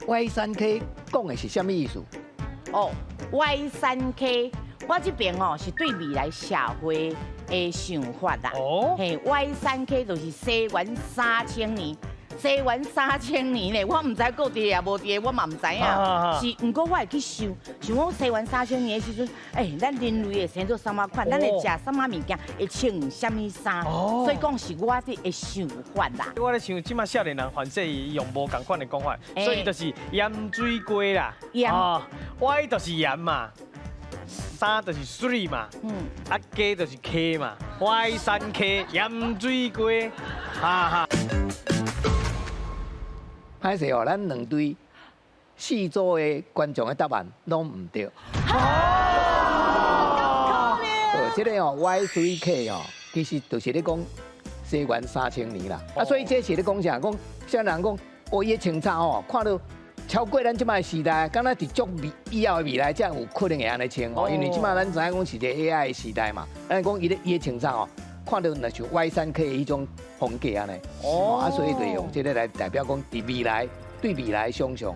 Y3K 讲的是什么意思？哦，Y3K， 我这边哦是对未来社会的想法啦。哦，嘿，Y3K 就是西元3000年。西元3000年咧，我唔知到底也无伫，我嘛唔知影。是，不过我会去想讲西元3000年的时阵，咱人类会生做什么款，咱会食什么物件，会穿什么衫，所以讲是我的想法啦。我咧想，即马少年人反正伊用无共款的讲法，所以就是盐水鸡啦。盐Y 就是盐嘛，3就是水嘛，啊鸡就是 K 嘛，Y3K 盐水鸡，哈哈。歹势哦，咱两队四组的观众的答案拢唔对。这个哦 Y3K 哦，其实就是咧讲西元3000年啦。所以这是咧讲啥？讲像人讲，伊的穿插哦，看到超过咱即摆时代，敢若伫足以后的未来才有可能会安尼穿哦。因为即摆咱知影讲是一个 AI 的时代嘛，咱讲伊的穿插哦，看到那像 Y3K 的迄种风格安尼。所以就用这个来代表讲，伫未来对未来想象